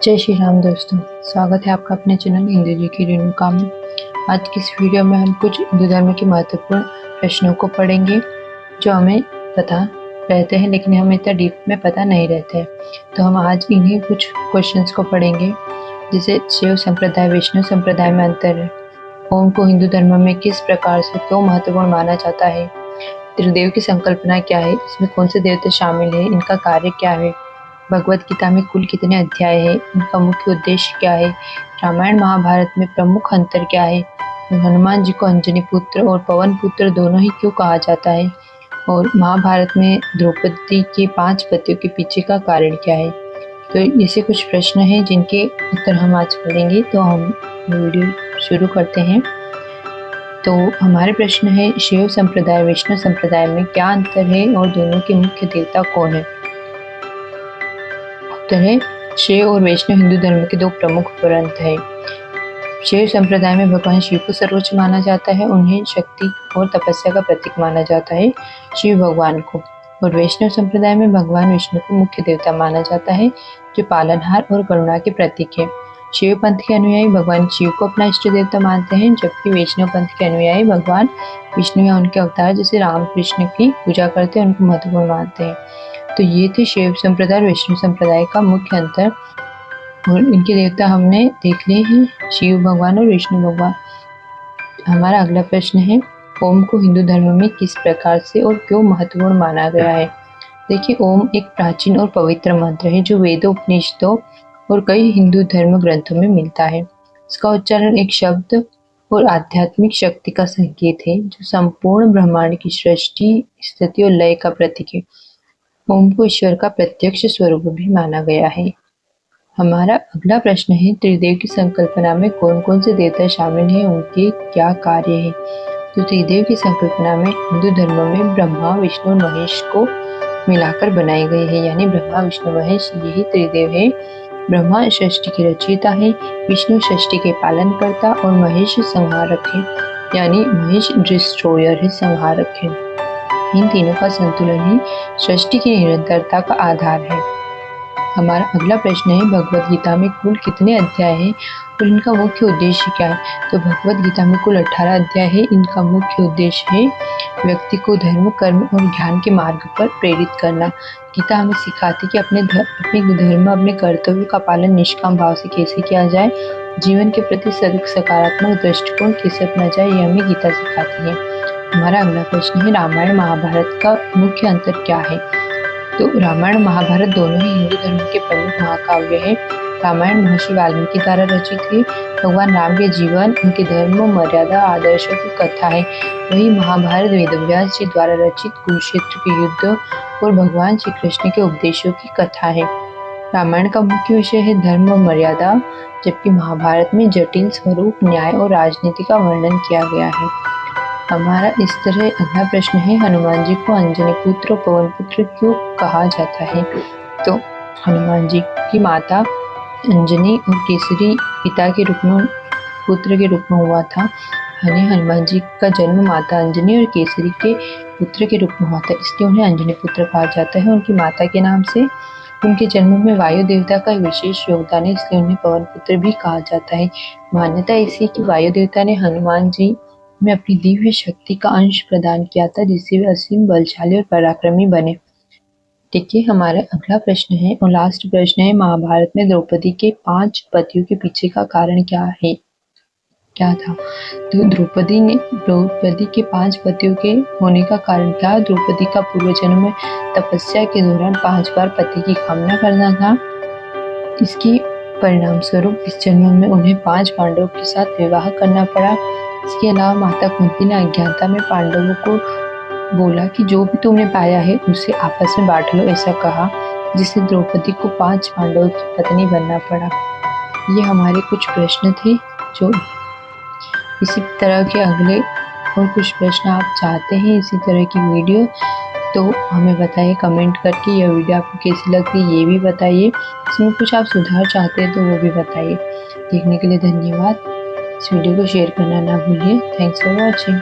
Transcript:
जय श्री राम दोस्तों। स्वागत है आपका अपने चैनल हिंदू जी की रेणुका में। आज की इस वीडियो में हम कुछ हिंदू धर्म के महत्वपूर्ण प्रश्नों को पढ़ेंगे जो हमें पता रहते हैं लेकिन हमें इतना डीप में पता नहीं रहते हैं। तो हम आज इन्हीं कुछ क्वेश्चंस को पढ़ेंगे। जैसे शिव संप्रदाय वैष्णव संप्रदाय में अंतर है, ओम को हिंदू धर्म में किस प्रकार से क्यों महत्वपूर्ण माना जाता है, त्रिदेव की संकल्पना क्या है, इसमें कौन से देवता शामिल है, इनका कार्य क्या है, भगवत गीता में कुल कितने अध्याय हैं, उनका मुख्य उद्देश्य क्या है, रामायण महाभारत में प्रमुख अंतर क्या है, हनुमान जी को अंजनी पुत्र और पवन पुत्र दोनों ही क्यों कहा जाता है, और महाभारत में द्रौपदी के 5 पतियों के पीछे का कारण क्या है। तो ऐसे कुछ प्रश्न हैं जिनके उत्तर हम आज पढ़ेंगे। तो हम वीडियो शुरू करते हैं। तो हमारे प्रश्न है, शिव संप्रदाय वैष्णव संप्रदाय में क्या अंतर है और दोनों के मुख्य देवता कौन है। उत्तर है, शिव और वैष्णव हिंदू धर्म के दो प्रमुख ग्रंथ हैं। शिव संप्रदाय में भगवान शिव को सर्वोच्च माना जाता है, उन्हें शक्ति और तपस्या का प्रतीक माना जाता है, शिव भगवान को। और वैष्णव संप्रदाय में भगवान विष्णु को मुख्य देवता माना जाता है, जो पालनहार और करुणा के प्रतीक है। शिव पंथ के अनुयायी भगवान शिव को अपना इष्ट देवता मानते हैं, जबकि वैष्णव पंथ के अनुयायी भगवान विष्णु या उनके अवतार जैसे राम कृष्ण की पूजा करते हैं, उनको महत्वपूर्ण मानते हैं। तो ये थे शिव संप्रदाय और वैष्णव संप्रदाय का मुख्य अंतर, और इनके देवता हमने देख लिए हैं, शिव भगवान और विष्णु भगवान। हमारा अगला प्रश्न है, ओम को हिंदू धर्म में किस प्रकार से और क्यों महत्वपूर्ण माना गया है। देखिए, ओम एक प्राचीन और पवित्र मंत्र है जो वेदों, उपनिषदों और कई हिंदू धर्म ग्रंथों में मिलता है। इसका उच्चारण एक शब्द और आध्यात्मिक शक्ति का संकेत है जो संपूर्ण ब्रह्मांड की सृष्टि, स्थिति और लय का प्रतीक है। ओम को ईश्वर का प्रत्यक्ष स्वरूप भी माना गया है। हमारा अगला प्रश्न है, त्रिदेव की संकल्पना में कौन कौन से देवता शामिल हैं, उनके क्या कार्य है। तो त्रिदेव की संकल्पना में हिंदू धर्म में ब्रह्मा, विष्णु और महेश को मिलाकर बनाई गई है, यानी ब्रह्मा विष्णु महेश यही त्रिदेव है। ब्रह्मा सृष्टि के रचयिता है, विष्णु सृष्टि के पालनकर्ता और महेश संहारक है, यानी महेश डिस्ट्रॉयर है, संहारक है। इन तीनों का संतुलन ही सृष्टि की निरंतरता का आधार है। हमारा अगला प्रश्न है, भगवत गीता में कुल कितने अध्याय हैं और इनका मुख्य उद्देश्य क्या है। तो भगवत गीता में कुल 18 अध्याय है। इनका मुख्य उद्देश्य है व्यक्ति को धर्म, कर्म और ज्ञान के मार्ग पर प्रेरित करना। गीता हमें सिखाती कि अपने धर्म, अपने कर्तव्यों का पालन निष्काम भाव से कैसे किया जाए, जीवन के प्रति सकारात्मक दृष्टिकोण कैसे अपना जाए, ये हमें गीता सिखाती है। हमारा अगला प्रश्न है, रामायण महाभारत का मुख्य अंतर क्या है। तो रामायण महाभारत दोनों ही हिंदू धर्म के प्रमुख महाकाव्य हैं। रामायण महर्षि वाल्मीकि द्वारा रचित है, भगवान राम के जीवन, उनके धर्म, मर्यादा, आदर्शों की कथा है। वही महाभारत वेदव्यास जी द्वारा रचित कुरुक्षेत्र के युद्ध और भगवान श्री कृष्ण के उपदेशों की कथा है। रामायण का मुख्य विषय है धर्म और मर्यादा, जबकि महाभारत में जटिल स्वरूप, न्याय और राजनीति का वर्णन किया गया है। हमारा इस तरह अगला प्रश्न है, हनुमान जी को अंजनी पुत्र और पवन पुत्र क्यों कहा जाता है। तो हनुमान जी की माता अंजनी और केसरी पिता के रूप में, पुत्र के रूप में हुआ था। हनुमान जी का जन्म माता अंजनी और केसरी के पुत्र के रूप में हुआ था, इसलिए उन्हें अंजनी पुत्र कहा जाता है। उनकी माता के नाम से उनके जन्म में वायु देवता का विशेष योगदान है, इसलिए उन्हें पवन पुत्र भी कहा जाता है। मान्यता ऐसी कि वायु देवता ने हनुमान जी में अपनी दिव्य शक्ति का अंश प्रदान किया था, जिससे वे असीम बलशाली और पराक्रमी बने। ठीक है, हमारा अगला प्रश्न है और लास्ट प्रश्न है, महाभारत में द्रौपदी के 5 पतियों के पीछे का कारण क्या है, क्या था। तो द्रौपदी के 5 पतियों के होने का कारण था, द्रौपदी का पूर्व जन्म में तपस्या के दौरान 5 बार पति की कामना करना था। इसके परिणाम स्वरूप इस जन्म में उन्हें 5 पांडवों के साथ विवाह करना पड़ा। इसके अलावा माता कुंती ने अज्ञानता में पांडवों को बोला कि जो भी तुमने पाया है उसे आपस में बांट लो, ऐसा कहा, जिससे द्रौपदी को 5 पांडवों की पत्नी बनना पड़ा। ये हमारे कुछ प्रश्न थे। जो इसी तरह के अगले और कुछ प्रश्न आप चाहते हैं, इसी तरह की वीडियो, तो हमें बताइए कमेंट करके। यह वीडियो आपको कैसी लग रही ये भी बताइए। इसमें कुछ आप सुधार चाहते हैं तो वो भी बताइए। देखने के लिए धन्यवाद। इस वीडियो को शेयर करना ना भूलिए। Thanks for watching.